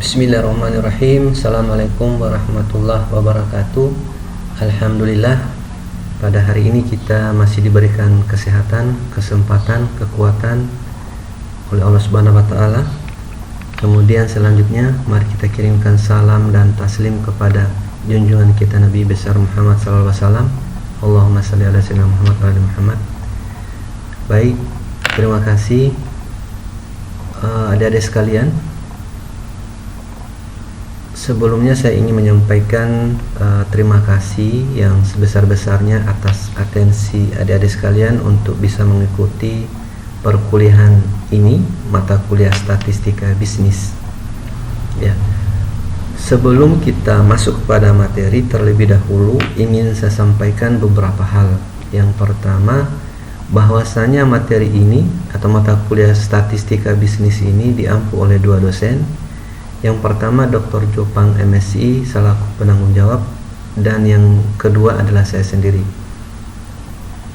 Bismillahirrahmanirrahim. Assalamualaikum warahmatullahi wabarakatuh. Alhamdulillah, pada hari ini kita masih diberikan kesehatan, kesempatan, kekuatan oleh Allah Subhanahu wa taala. Kemudian selanjutnya mari kita kirimkan salam dan taslim kepada junjungan kita Nabi besar Muhammad sallallahu alaihi wasallam. Allahumma shalli ala sayyidina Muhammad wa ala Muhammad. Baik, terima kasih adik-adik sekalian. Sebelumnya saya ingin menyampaikan terima kasih yang sebesar-besarnya atas atensi adik-adik sekalian untuk bisa mengikuti perkuliahan ini, mata kuliah statistika bisnis. Ya. Sebelum kita masuk kepada materi, terlebih dahulu ingin saya sampaikan beberapa hal. Yang pertama, bahwasanya materi ini atau mata kuliah statistika bisnis ini diampu oleh dua dosen. Yang pertama Dr. Jopang MSI selaku penanggung jawab, dan yang kedua adalah saya sendiri.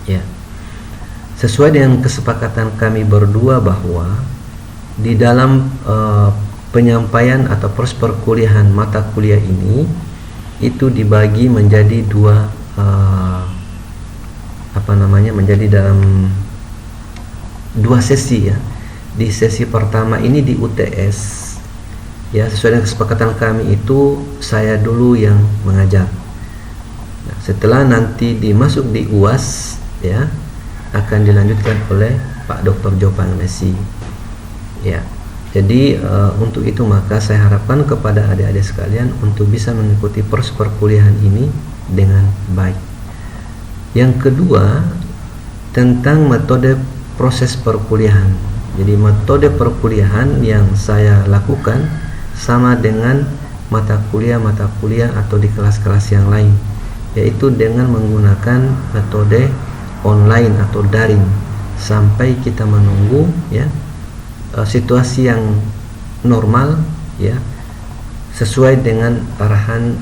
Ya. Sesuai dengan kesepakatan kami berdua bahwa di dalam penyampaian atau proses perkuliahan mata kuliah ini itu dibagi menjadi menjadi dalam dua sesi ya. Di sesi pertama ini di UTS. Ya, sesuai dengan kesepakatan kami itu saya dulu yang mengajar. Nah, setelah nanti dimasuk di UAS ya, akan dilanjutkan oleh Pak Dr. Jopang Messi. Ya. Jadi untuk itu maka saya harapkan kepada adik-adik sekalian untuk bisa mengikuti proses perkuliahan ini dengan baik. Yang kedua, tentang metode proses perkuliahan. Jadi metode perkuliahan yang saya lakukan sama dengan mata kuliah atau di kelas-kelas yang lain, yaitu dengan menggunakan metode online atau daring sampai kita menunggu ya situasi yang normal ya, sesuai dengan arahan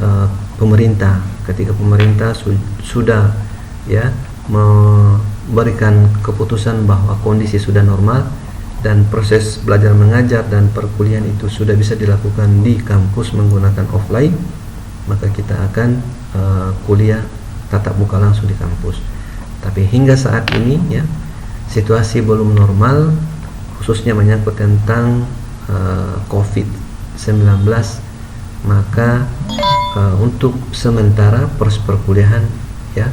pemerintah. Ketika pemerintah sudah ya memberikan keputusan bahwa kondisi sudah normal dan proses belajar mengajar dan perkuliahan itu sudah bisa dilakukan di kampus menggunakan offline, maka kita akan kuliah tatap muka langsung di kampus. Tapi hingga saat ini ya situasi belum normal, khususnya menyangkut tentang COVID-19, maka untuk sementara proses perkuliahan ya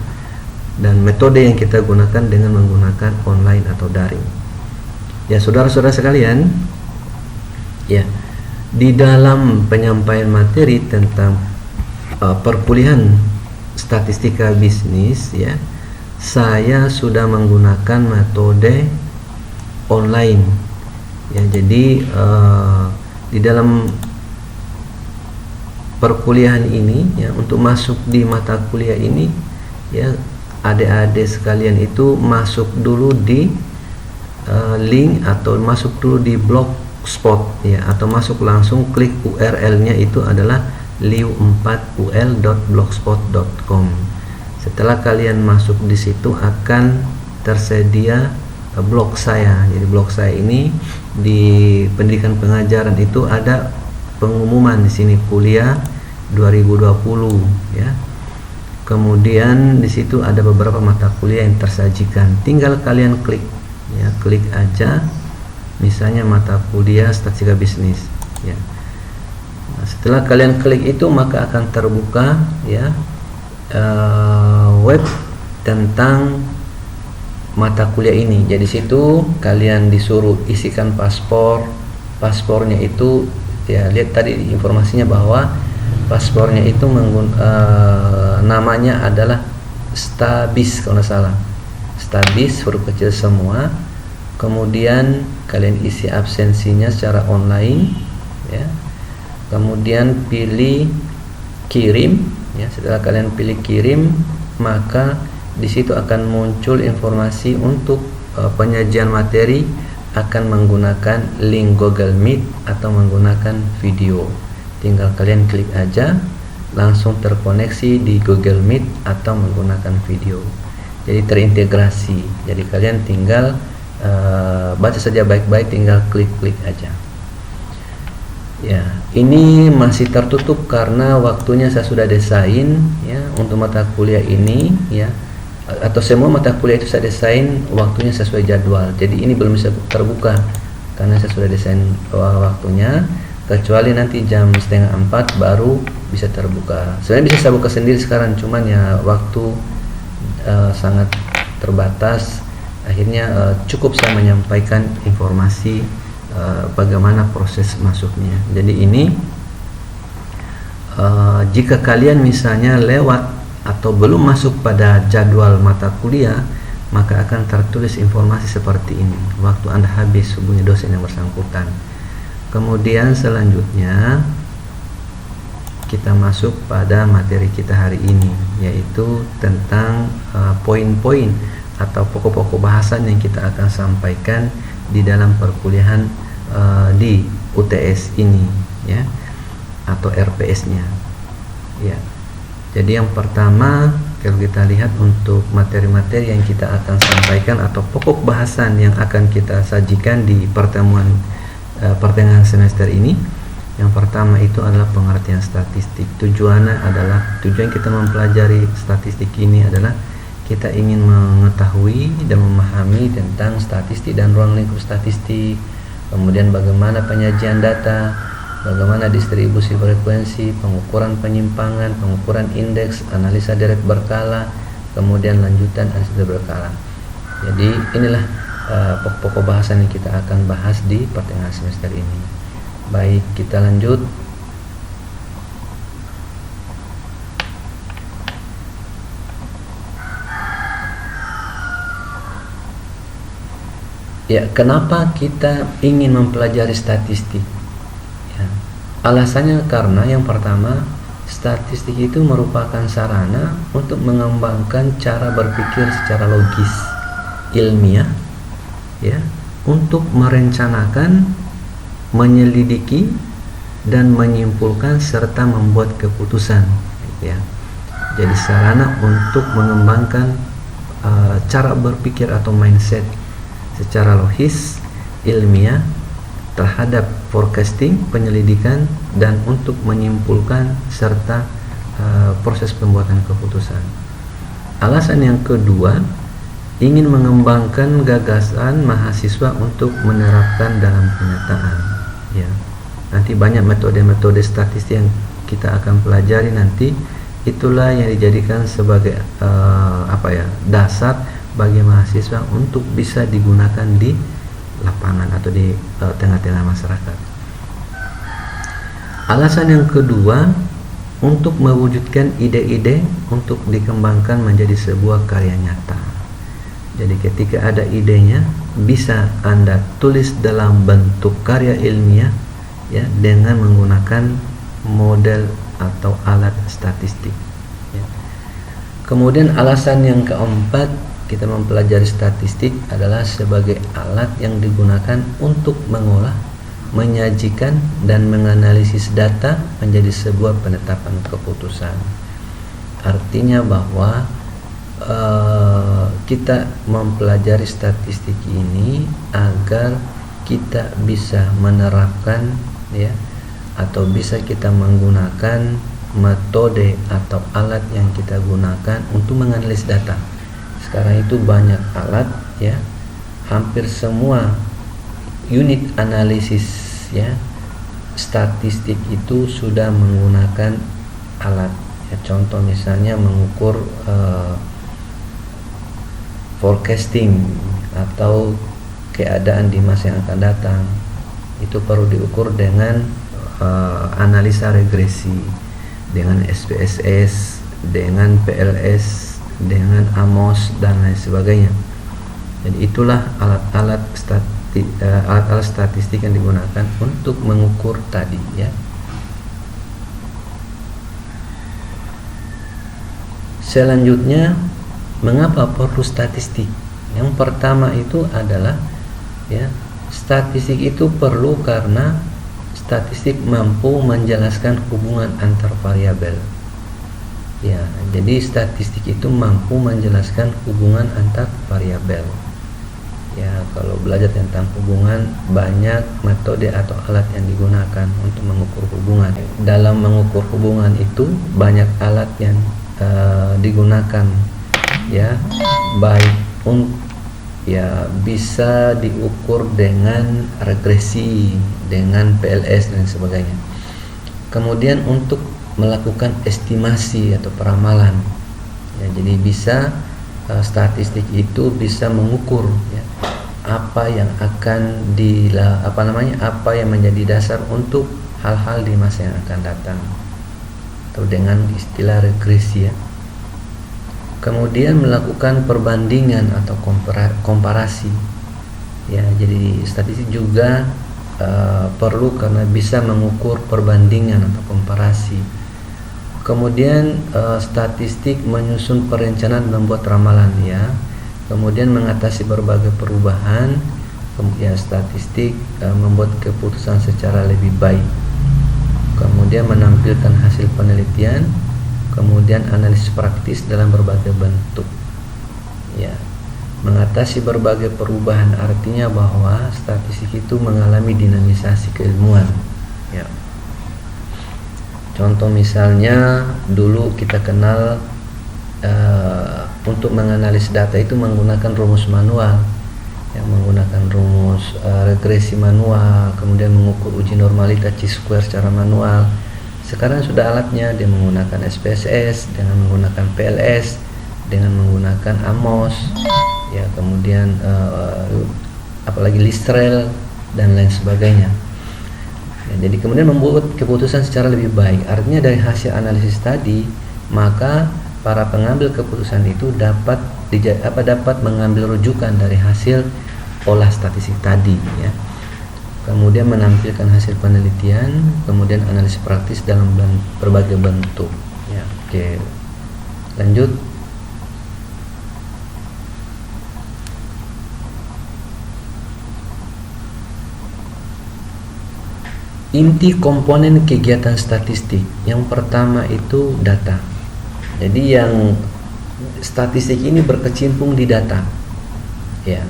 dan metode yang kita gunakan dengan menggunakan online atau daring. Ya, saudara-saudara sekalian, ya, di dalam penyampaian materi tentang perkuliahan statistika bisnis, ya, saya sudah menggunakan metode online. Ya, jadi di dalam perkuliahan ini, ya, untuk masuk di mata kuliah ini, ya, adik-adik sekalian itu masuk dulu di link atau masuk dulu di blogspot ya, atau masuk langsung klik URL-nya itu adalah liu4ul.blogspot.com. Setelah kalian masuk di situ akan tersedia blog saya. Jadi blog saya ini di pendidikan pengajaran itu ada pengumuman di sini kuliah 2020 ya. Kemudian di situ ada beberapa mata kuliah yang tersajikan. Tinggal kalian klik ya, klik aja misalnya mata kuliah statistika bisnis ya. Nah, setelah kalian klik itu maka akan terbuka ya web tentang mata kuliah ini. Jadi situ kalian disuruh isikan paspornya itu ya, lihat tadi informasinya bahwa paspornya itu namanya adalah Stabis kalau nggak salah. Stabis huruf kecil semua. Kemudian kalian isi absensinya secara online ya. Kemudian pilih kirim ya. Setelah kalian pilih kirim, maka di situ akan muncul informasi untuk penyajian materi akan menggunakan link Google Meet atau menggunakan video. Tinggal kalian klik aja, langsung terkoneksi di Google Meet atau menggunakan video. Jadi terintegrasi. Jadi kalian tinggal baca saja baik-baik, tinggal klik-klik aja. Ya, ini masih tertutup karena waktunya saya sudah desain ya untuk mata kuliah ini ya, atau semua mata kuliah itu saya desain waktunya sesuai jadwal. Jadi ini belum bisa terbuka karena saya sudah desain waktunya, kecuali nanti jam 3:30 baru bisa terbuka. Sebenarnya bisa saya buka sendiri sekarang, cuman ya waktu sangat terbatas. Akhirnya cukup saya menyampaikan informasi bagaimana proses masuknya. Jadi ini jika kalian misalnya lewat atau belum masuk pada jadwal mata kuliah, maka akan tertulis informasi seperti ini: waktu Anda habis, hubungi dosen yang bersangkutan. Kemudian selanjutnya kita masuk pada materi kita hari ini, yaitu tentang poin-poin atau pokok-pokok bahasan yang kita akan sampaikan di dalam perkuliahan di UTS ini ya, atau RPS-nya ya. Jadi yang pertama, kalau kita lihat untuk materi-materi yang kita akan sampaikan atau pokok bahasan yang akan kita sajikan di pertemuan pertengahan semester ini, yang pertama itu adalah pengertian statistik. Tujuan kita mempelajari statistik ini adalah kita ingin mengetahui dan memahami tentang statistik dan ruang lingkup statistik, kemudian bagaimana penyajian data, bagaimana distribusi frekuensi, pengukuran penyimpangan, pengukuran indeks, analisa deret berkala, kemudian lanjutan analisa berkala. Jadi inilah pokok-pokok bahasan yang kita akan bahas di pertengahan semester ini. Baik, kita lanjut. Ya, kenapa kita ingin mempelajari statistik? Ya, alasannya karena yang pertama, statistik itu merupakan sarana untuk mengembangkan cara berpikir secara logis, ilmiah, ya, untuk merencanakan, menyelidiki, dan menyimpulkan serta membuat keputusan. Ya, jadi sarana untuk mengembangkan cara berpikir atau mindset secara logis, ilmiah terhadap forecasting, penyelidikan, dan untuk menyimpulkan serta proses pembuatan keputusan. Alasan yang kedua, ingin mengembangkan gagasan mahasiswa untuk menerapkan dalam kenyataan. Ya, nanti banyak metode-metode statistik yang kita akan pelajari nanti. Itulah yang dijadikan sebagai dasar bagi mahasiswa untuk bisa digunakan di lapangan atau di tengah-tengah masyarakat. Alasan yang kedua, untuk mewujudkan ide-ide untuk dikembangkan menjadi sebuah karya nyata. Jadi ketika ada idenya, bisa Anda tulis dalam bentuk karya ilmiah ya, dengan menggunakan model atau alat statistik ya. Kemudian alasan yang keempat, kita mempelajari statistik adalah sebagai alat yang digunakan untuk mengolah, menyajikan, dan menganalisis data menjadi sebuah penetapan keputusan. Artinya bahwa kita mempelajari statistik ini agar kita bisa menerapkan ya, atau bisa kita menggunakan metode atau alat yang kita gunakan untuk menganalisis data. Sekarang itu banyak alat ya, hampir semua unit analisis ya statistik itu sudah menggunakan alat ya. Contoh misalnya mengukur forecasting atau keadaan di masa yang akan datang, itu perlu diukur dengan analisa regresi, dengan SPSS, dengan PLS, dengan AMOS, dan lain sebagainya. Jadi itulah alat-alat statistik yang digunakan untuk mengukur tadi ya. Selanjutnya, mengapa perlu statistik? Yang pertama itu adalah ya, statistik itu perlu karena statistik mampu menjelaskan hubungan antar variabel. Ya, jadi statistik itu mampu menjelaskan hubungan antar variabel. Ya, kalau belajar tentang hubungan, banyak metode atau alat yang digunakan untuk mengukur hubungan. Dalam mengukur hubungan itu banyak alat yang digunakan, ya, baik ya bisa diukur dengan regresi, dengan PLS dan sebagainya. Kemudian untuk melakukan estimasi atau peramalan, ya, jadi bisa statistik itu bisa mengukur, ya, apa yang akan apa yang menjadi dasar untuk hal-hal di masa yang akan datang, atau dengan istilah regresi, ya. Kemudian melakukan perbandingan atau komparasi, ya, jadi statistik juga perlu karena bisa mengukur perbandingan atau komparasi. Kemudian statistik menyusun perencanaan dan membuat ramalan, ya. Kemudian mengatasi berbagai perubahan, kemudian statistik membuat keputusan secara lebih baik. Kemudian menampilkan hasil penelitian, kemudian analisis praktis dalam berbagai bentuk, ya. Mengatasi berbagai perubahan artinya bahwa statistik itu mengalami dinamisasi keilmuan, ya. Contoh misalnya dulu kita kenal untuk menganalisis data itu menggunakan rumus manual, yang menggunakan rumus regresi manual, kemudian mengukur uji normalitas chi-square secara manual. Sekarang sudah alatnya, dia menggunakan SPSS, dengan menggunakan PLS, dengan menggunakan AMOS, ya, kemudian apalagi Listrel dan lain sebagainya. Ya, jadi kemudian membuat keputusan secara lebih baik. Artinya dari hasil analisis tadi, maka para pengambil keputusan itu dapat mengambil rujukan dari hasil olah statistik tadi, ya. Kemudian menampilkan hasil penelitian, kemudian analisis praktis dalam berbagai bentuk, ya. Oke, lanjut. Inti komponen kegiatan statistik yang pertama itu data. Jadi yang statistik ini berkecimpung di data, ya.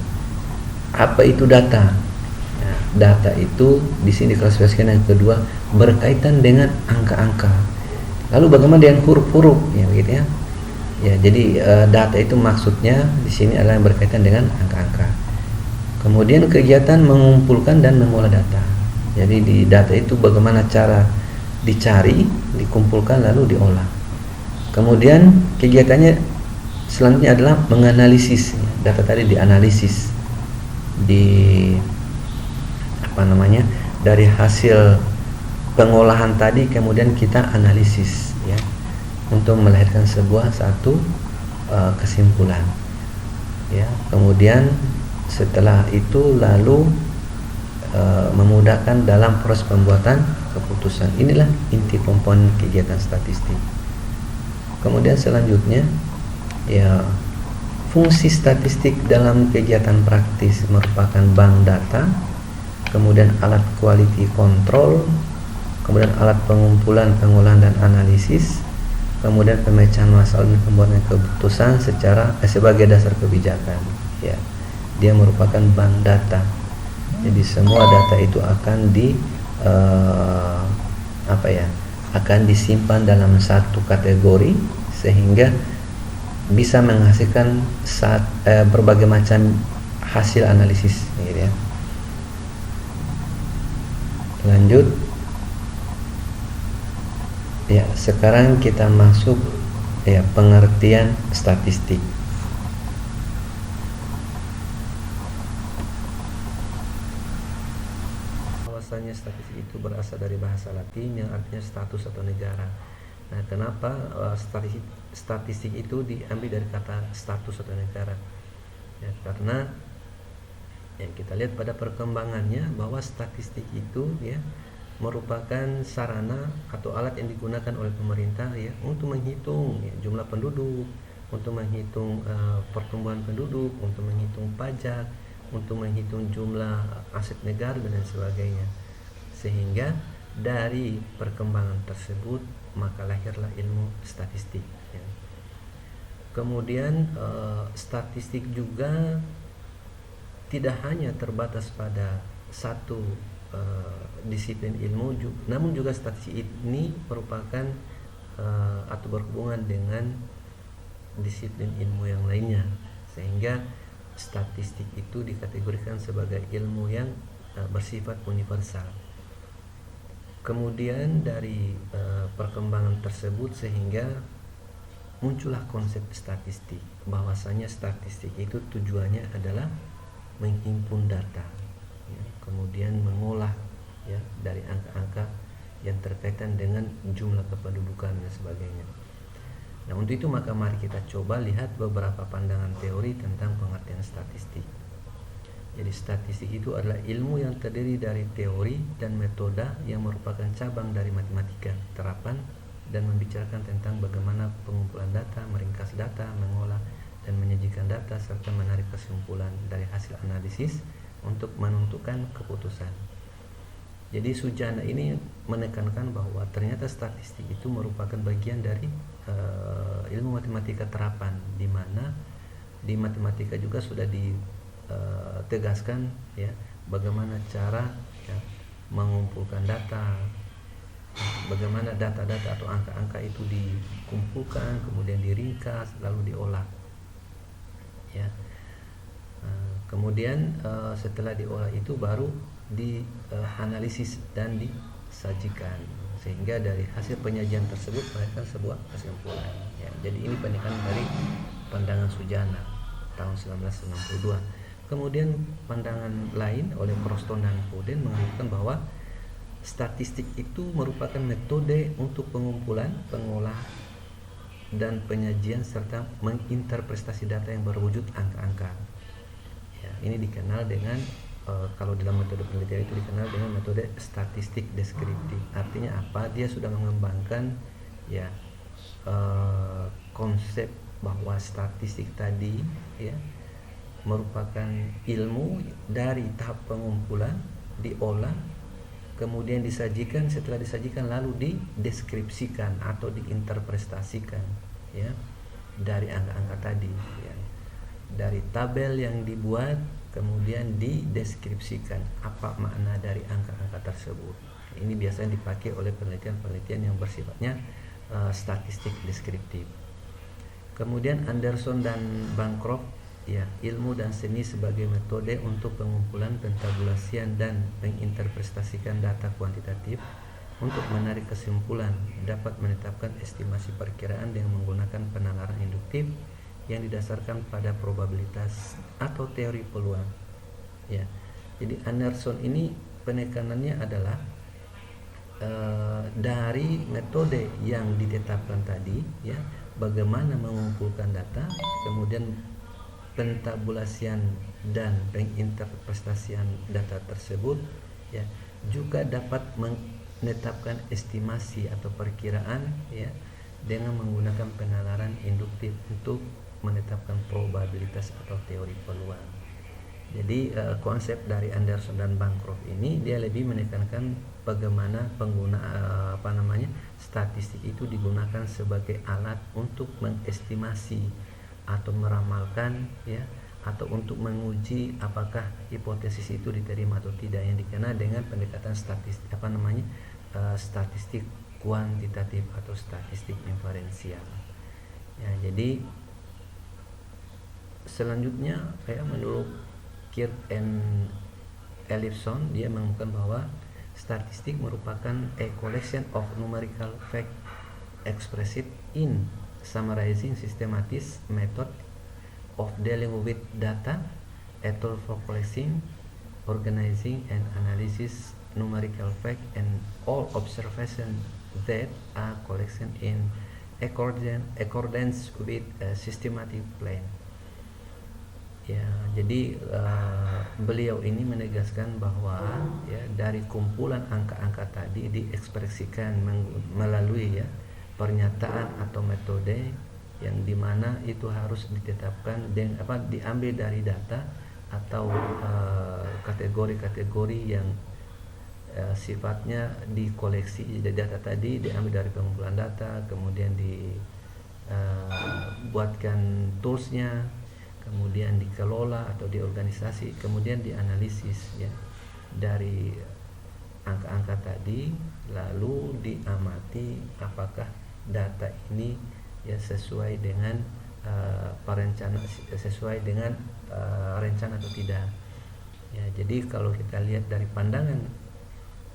Apa itu data? Ya, data itu di sini diklasifikasikan yang kedua berkaitan dengan angka-angka. Lalu bagaimana dengan huruf-huruf, ya, begitu, ya. Ya, jadi data itu maksudnya di sini adalah yang berkaitan dengan angka-angka. Kemudian kegiatan mengumpulkan dan mengolah data. Jadi di data itu bagaimana cara dicari, dikumpulkan lalu diolah. Kemudian kegiatannya selanjutnya adalah menganalisis, ya. Data tadi dianalisis, dari hasil pengolahan tadi kemudian kita analisis, ya, untuk melahirkan satu kesimpulan, ya. Kemudian setelah itu lalu memudahkan dalam proses pembuatan keputusan. Inilah inti komponen kegiatan statistik. Kemudian selanjutnya, ya, fungsi statistik dalam kegiatan praktis merupakan bank data, kemudian alat quality control, kemudian alat pengumpulan, pengolahan dan analisis, kemudian pemecahan masalah dan pembuatan keputusan sebagai dasar kebijakan, ya. Dia merupakan bank data. Jadi semua data itu akan akan disimpan dalam satu kategori sehingga bisa menghasilkan berbagai macam hasil analisis, gitu, ya. Lanjut, ya, sekarang kita masuk, ya, pengertian statistik. Bahwasanya statistik itu berasal dari bahasa Latin yang artinya status atau negara. Nah, kenapa statistik itu diambil dari kata status atau negara? Ya, karena yang kita lihat pada perkembangannya bahwa statistik itu, ya, merupakan sarana atau alat yang digunakan oleh pemerintah, ya, untuk menghitung, ya, jumlah penduduk, untuk menghitung pertumbuhan penduduk, untuk menghitung pajak, untuk menghitung jumlah aset negara dan lain sebagainya. Sehingga dari perkembangan tersebut maka lahirlah ilmu statistik, ya. Kemudian statistik juga tidak hanya terbatas pada satu disiplin ilmu, namun juga statistik ini merupakan atau berhubungan dengan disiplin ilmu yang lainnya, sehingga statistik itu dikategorikan sebagai ilmu yang bersifat universal. Kemudian dari perkembangan tersebut sehingga muncullah konsep statistik, bahwasanya statistik itu tujuannya adalah menghimpun data, ya, kemudian mengolah ya dari angka-angka yang terkaitan dengan jumlah kependudukan dan sebagainya. Nah, untuk itu maka mari kita coba lihat beberapa pandangan teori tentang pengertian statistik. Jadi statistik itu adalah ilmu yang terdiri dari teori dan metode yang merupakan cabang dari matematika, terapan, dan membicarakan tentang bagaimana pengumpulan data, meringkas data, mengolah dan menyajikan data, serta menarik kesimpulan dari hasil analisis untuk menentukan keputusan. Jadi Sujana ini menekankan bahwa ternyata statistik itu merupakan bagian dari ilmu matematika terapan, di mana di matematika juga sudah ditegaskan ya bagaimana cara ya, mengumpulkan data, bagaimana data-data atau angka-angka itu dikumpulkan, kemudian diringkas, lalu diolah. Ya, kemudian setelah diolah itu baru dianalisis dan disajikan, sehingga dari hasil penyajian tersebut melahirkan sebuah kesimpulan. Ya, jadi ini penekanan dari pandangan Sujana tahun 1992. Kemudian pandangan lain oleh Croston dan Foden mengatakan bahwa statistik itu merupakan metode untuk pengumpulan, pengolah, dan penyajian serta menginterpretasi data yang berwujud angka-angka. Ya, ini dikenal dengan kalau dalam metode penelitian itu dikenal dengan metode statistik deskriptif. Artinya apa? Dia sudah mengembangkan ya konsep bahwa statistik tadi ya merupakan ilmu dari tahap pengumpulan, diolah, kemudian disajikan, setelah disajikan lalu dideskripsikan atau diinterpretasikan ya dari angka-angka tadi ya. Dari tabel yang dibuat kemudian dideskripsikan apa makna dari angka-angka tersebut. Ini biasanya dipakai oleh penelitian-penelitian yang bersifatnya statistik deskriptif. Kemudian Anderson dan Bancroft ya, ilmu dan seni sebagai metode untuk pengumpulan, pentabulasian dan menginterpretasikan data kuantitatif untuk menarik kesimpulan, dapat menetapkan estimasi perkiraan dengan menggunakan penalaran induktif yang didasarkan pada probabilitas atau teori peluang. Ya, jadi Anderson ini penekanannya adalah dari metode yang ditetapkan tadi, ya, bagaimana mengumpulkan data, kemudian pentabulasian dan penginterpretasian data tersebut, ya, juga dapat menetapkan estimasi atau perkiraan, ya, dengan menggunakan penalaran induktif untuk menetapkan probabilitas atau teori peluang. Jadi konsep dari Anderson dan Bancroft ini dia lebih menekankan bagaimana statistik itu digunakan sebagai alat untuk mengestimasi atau meramalkan ya, atau untuk menguji apakah hipotesis itu diterima atau tidak, yang dikenal dengan pendekatan statistik kuantitatif atau statistik inferensial. Ya, jadi selanjutnya menurut Kirk and Ellison, dia menemukan bahwa statistik merupakan a collection of numerical fact expressed in summarizing systematic method of dealing with data, a tool for collecting, organizing and analysis numerical fact and all observation that are collected in accordance with a systematic plan. Ya, jadi beliau ini menegaskan bahwa ya, dari kumpulan angka-angka tadi diekspresikan melalui ya pernyataan atau metode yang dimana itu harus ditetapkan dan diambil dari data atau kategori-kategori yang sifatnya dikoleksi. Data tadi diambil dari pengumpulan data, kemudian dibuatkan toolsnya, kemudian dikelola atau diorganisasi, kemudian dianalisis ya dari angka-angka tadi, lalu diamati apakah data ini ya sesuai dengan sesuai dengan rencana atau tidak. Ya, jadi kalau kita lihat dari pandangan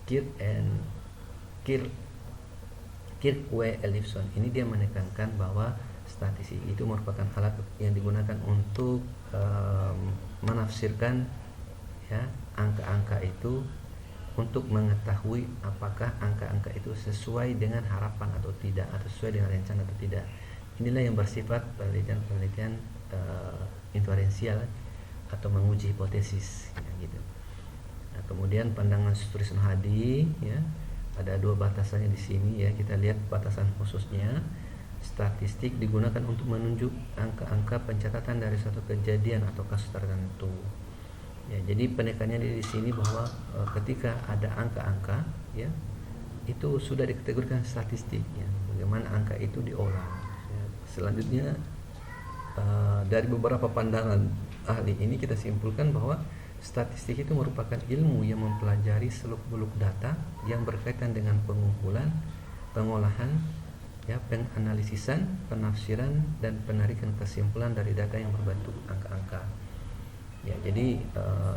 Kirk W. Ellison ini, dia menekankan bahwa statistik itu merupakan alat yang digunakan untuk menafsirkan ya angka-angka itu untuk mengetahui apakah angka-angka itu sesuai dengan harapan atau tidak, atau sesuai dengan rencana atau tidak. Inilah yang bersifat penelitian inferensial atau menguji hipotesis ya, gitu. Nah, kemudian pandangan Sutrisno Hadi ya, ada dua batasannya di sini ya. Kita lihat batasan khususnya. Statistik digunakan untuk menunjuk angka-angka pencatatan dari suatu kejadian atau kasus tertentu. Ya, jadi penekannya di sini bahwa ketika ada angka-angka ya, itu sudah dikategorikan statistik ya. Bagaimana angka itu diolah. Ya. Selanjutnya dari beberapa pandangan ahli ini kita simpulkan bahwa statistik itu merupakan ilmu yang mempelajari seluk-beluk data yang berkaitan dengan pengumpulan, pengolahan, ya, penganalisisan, penafsiran, dan penarikan kesimpulan dari data yang berbentuk angka-angka. Ya, jadi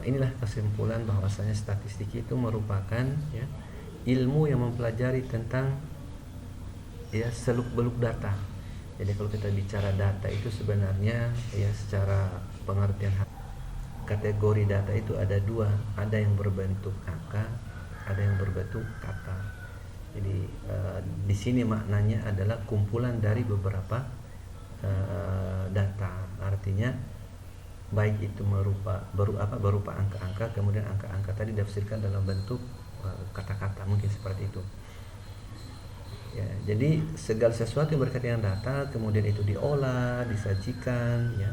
inilah kesimpulan bahwasanya statistik itu merupakan ya, ilmu yang mempelajari tentang ya seluk-beluk data. Jadi kalau kita bicara data itu sebenarnya ya secara pengertian kategori data itu ada dua, ada yang berbentuk angka, ada yang berbentuk kata. Jadi di sini maknanya adalah kumpulan dari beberapa data. Artinya baik itu berupa angka-angka, kemudian angka-angka tadi ditafsirkan dalam bentuk kata-kata, mungkin seperti itu. Ya, jadi segala sesuatu yang berkaitan dengan data kemudian itu diolah, disajikan, ya,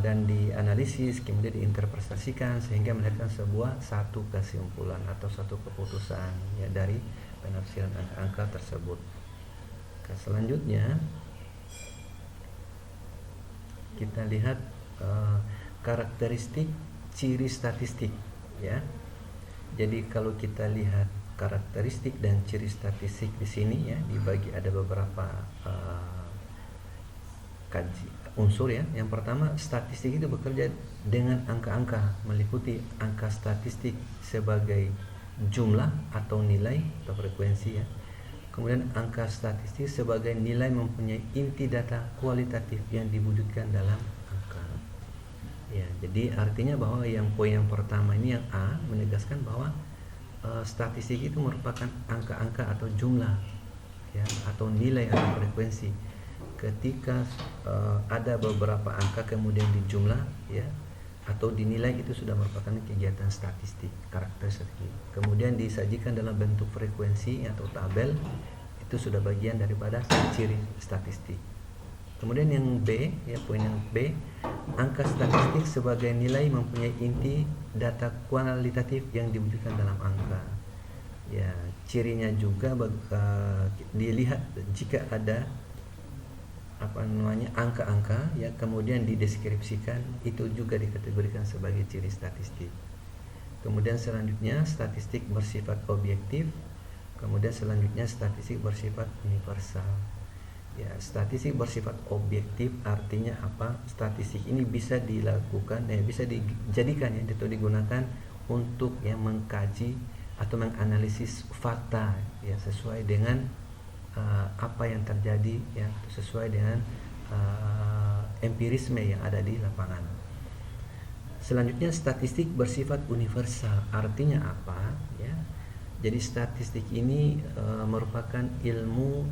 dan dianalisis, kemudian diinterpretasikan sehingga melahirkan satu kesimpulan atau satu keputusan ya dari penafsiran angka-angka tersebut. Selanjutnya kita lihat karakteristik ciri statistik ya. Jadi kalau kita lihat karakteristik dan ciri statistik di sini ya dibagi ada beberapa unsur ya. Yang pertama, statistik itu bekerja dengan angka-angka, meliputi angka statistik sebagai jumlah atau nilai atau frekuensi ya. Kemudian angka statistik sebagai nilai mempunyai inti data kualitatif yang diwujudkan dalam angka. Ya, jadi artinya bahwa yang poin yang pertama ini yang A menegaskan bahwa statistik itu merupakan angka-angka atau jumlah ya, atau nilai atau frekuensi. Ketika ada beberapa angka kemudian dijumlah ya atau dinilai, itu sudah merupakan kegiatan statistik, karakteristik. Kemudian disajikan dalam bentuk frekuensi atau tabel, itu sudah bagian daripada ciri statistik. Kemudian yang B ya, poin yang B, angka statistik sebagai nilai mempunyai inti data kualitatif yang diwujudkan dalam angka. Ya, cirinya juga dilihat jika ada angka-angka ya kemudian dideskripsikan, itu juga dikategorikan sebagai ciri statistik. Kemudian selanjutnya statistik bersifat objektif. Kemudian selanjutnya statistik bersifat universal. Ya, statistik bersifat objektif artinya apa? Statistik ini bisa dilakukan bisa dijadikan ya atau digunakan untuk yang mengkaji atau menganalisis fakta ya sesuai dengan apa yang terjadi ya, sesuai dengan empirisme yang ada di lapangan. Selanjutnya statistik bersifat universal artinya apa ya? Jadi statistik ini merupakan ilmu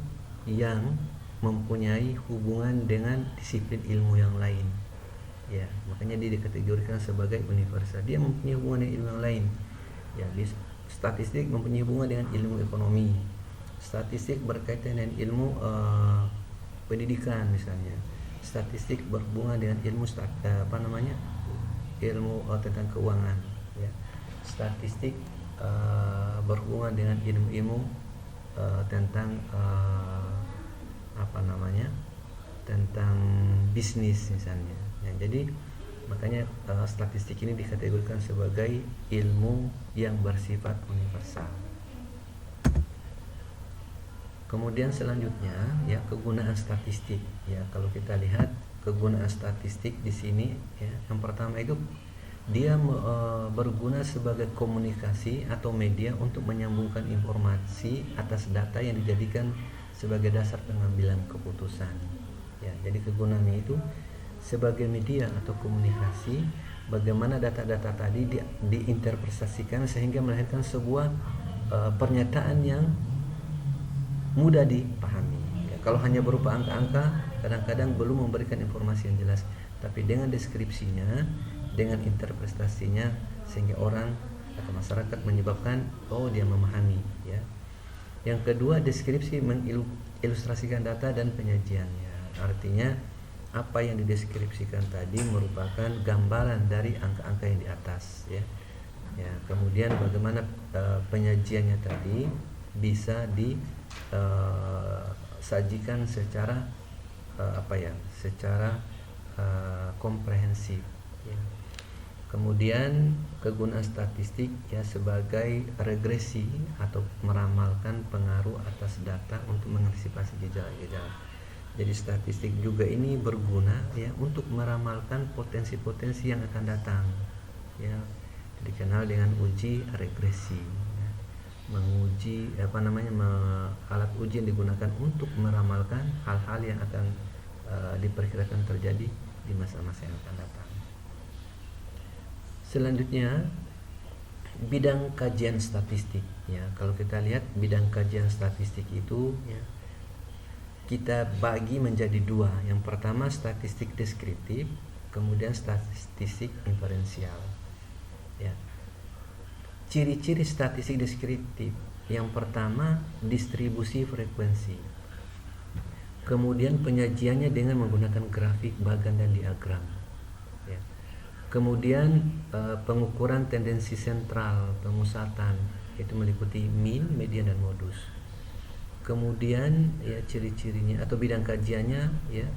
yang mempunyai hubungan dengan disiplin ilmu yang lain ya, makanya dia dikategorikan sebagai universal. Dia mempunyai hubungan dengan ilmu yang lain ya. Statistik mempunyai hubungan dengan ilmu ekonomi, statistik berkaitan dengan ilmu pendidikan misalnya, statistik berhubungan dengan ilmu ilmu tentang keuangan ya, statistik berhubungan dengan ilmu-ilmu tentang tentang bisnis misalnya. Ya, jadi makanya statistik ini dikategorikan sebagai ilmu yang bersifat universal. Kemudian selanjutnya ya kegunaan statistik. Ya kalau kita lihat kegunaan statistik di sini ya, yang pertama itu dia berguna sebagai komunikasi atau media untuk menyambungkan informasi atas data yang dijadikan sebagai dasar pengambilan keputusan. Ya, jadi kegunaannya itu sebagai media atau komunikasi bagaimana data-data tadi diinterpretasikan sehingga melahirkan sebuah pernyataan yang mudah dipahami. Ya, kalau hanya berupa angka-angka, kadang-kadang belum memberikan informasi yang jelas. Tapi dengan deskripsinya, dengan interpretasinya, sehingga orang atau masyarakat menyebabkan dia memahami. Ya. Yang kedua, deskripsi mengilustrasikan data dan penyajiannya. Artinya apa yang dideskripsikan tadi merupakan gambaran dari angka-angka yang di atas. Ya. Ya. Kemudian bagaimana penyajiannya tadi bisa sajikan secara secara komprehensif ya. Kemudian kegunaan statistik ya sebagai regresi atau meramalkan pengaruh atas data untuk mengantisipasi gejala-gejala. Jadi statistik juga ini berguna ya untuk meramalkan potensi-potensi yang akan datang ya, dikenal dengan uji regresi. Menguji alat uji yang digunakan untuk meramalkan hal-hal yang akan diperkirakan terjadi di masa-masa yang akan datang. Selanjutnya bidang kajian statistik ya. Kalau kita lihat bidang kajian statistik itu ya, kita bagi menjadi dua. Yang pertama statistik deskriptif, kemudian statistik inferensial ya. Ciri-ciri statistik deskriptif yang pertama distribusi frekuensi, kemudian penyajiannya dengan menggunakan grafik, bagan dan diagram ya. Kemudian pengukuran tendensi sentral pemusatan itu meliputi mean, median dan modus. Kemudian ya ciri-cirinya atau bidang kajiannya ya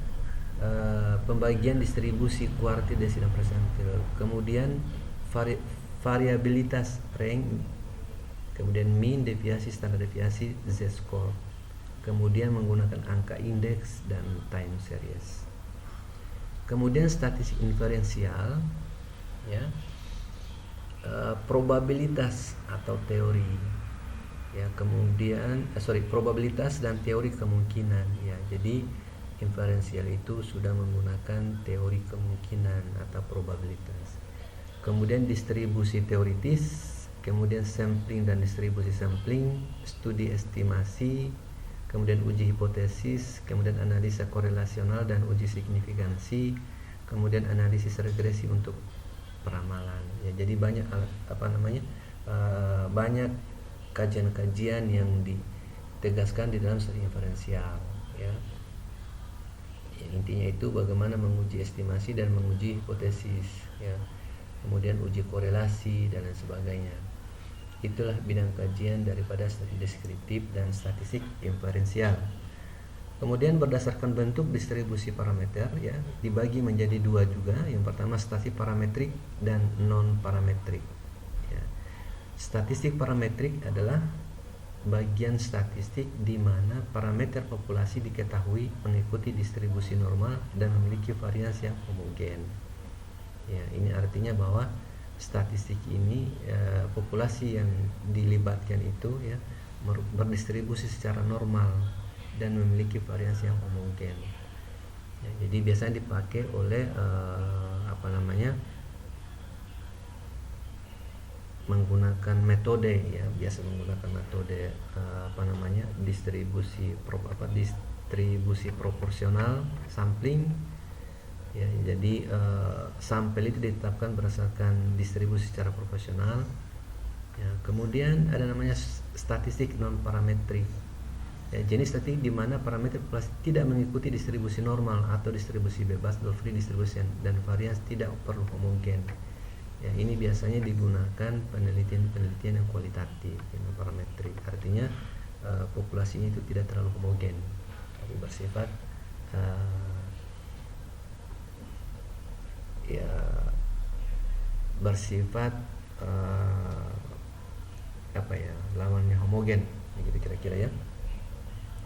pembagian distribusi kuartil, desil dan persentil. Kemudian variabilitas range, kemudian mean, deviasi, standar deviasi, z-score, kemudian menggunakan angka indeks dan time series. Kemudian statistik inferensial ya, probabilitas atau teori ya, kemudian probabilitas dan teori kemungkinan ya. Jadi inferensial itu sudah menggunakan teori kemungkinan atau probabilitas. Kemudian distribusi teoritis, kemudian sampling dan distribusi sampling, studi estimasi, kemudian uji hipotesis, kemudian analisa korelasional dan uji signifikansi, kemudian analisis regresi untuk peramalan. Ya, jadi banyak banyak kajian-kajian yang ditegaskan di dalam studi inferensial. Ya. Intinya itu bagaimana menguji estimasi dan menguji hipotesis. Ya. Kemudian uji korelasi dan lain sebagainya. Itulah bidang kajian daripada statistik deskriptif dan statistik inferensial. Kemudian berdasarkan bentuk distribusi parameter ya dibagi menjadi dua juga. Yang pertama statistik parametrik dan non parametrik ya. Statistik parametrik adalah bagian statistik di mana parameter populasi diketahui mengikuti distribusi normal dan memiliki variasi yang homogen. Ya, ini artinya bahwa statistik ini populasi yang dilibatkan itu ya berdistribusi secara normal dan memiliki variasi yang homogen. Ya, jadi biasanya dipakai oleh menggunakan metode ya, biasa menggunakan metode distribusi proporsional sampling. Ya, jadi sampel itu ditetapkan berdasarkan distribusi secara proporsional. Ya, kemudian ada namanya statistik non parametrik. Ya, jenis statistik di mana parameter populasi tidak mengikuti distribusi normal atau distribusi bebas atau free distribution dan variasi tidak perlu homogen. Ya, ini biasanya digunakan penelitian yang kualitatif, non parametrik. Artinya populasinya itu tidak terlalu homogen, tapi bersifat ya bersifat apa ya, lawannya homogen gitu kira-kira ya,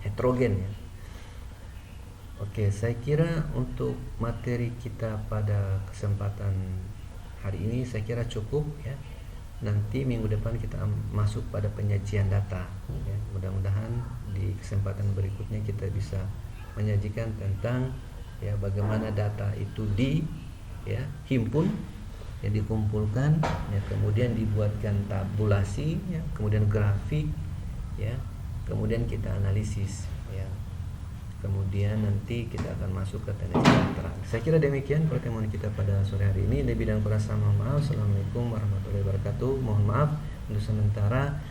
heterogen ya. Oke, saya kira untuk materi kita pada kesempatan hari ini saya kira cukup ya. Nanti minggu depan kita masuk pada penyajian data ya. Mudah-mudahan di kesempatan berikutnya kita bisa menyajikan tentang ya bagaimana data itu himpun, ya dikumpulkan, ya kemudian dibuatkan tabulasi, ya kemudian grafik, ya kemudian kita analisis, ya kemudian nanti kita akan masuk ke teknik kedokteran. Saya kira demikian pertemuan kita pada sore hari ini. Lebih dan kurang mohon maaf. Assalamualaikum warahmatullahi wabarakatuh. Mohon maaf untuk sementara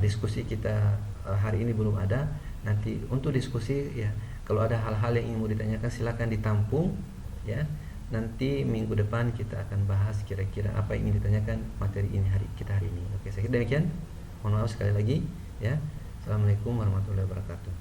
diskusi kita hari ini belum ada. Nanti untuk diskusi ya, kalau ada hal-hal yang ingin mau ditanyakan silakan ditampung ya. Nanti minggu depan kita akan bahas kira-kira apa yang ingin ditanyakan materi ini hari ini. Oke, saya kira demikian. Mohon maaf sekali lagi ya. Assalamualaikum warahmatullahi wabarakatuh.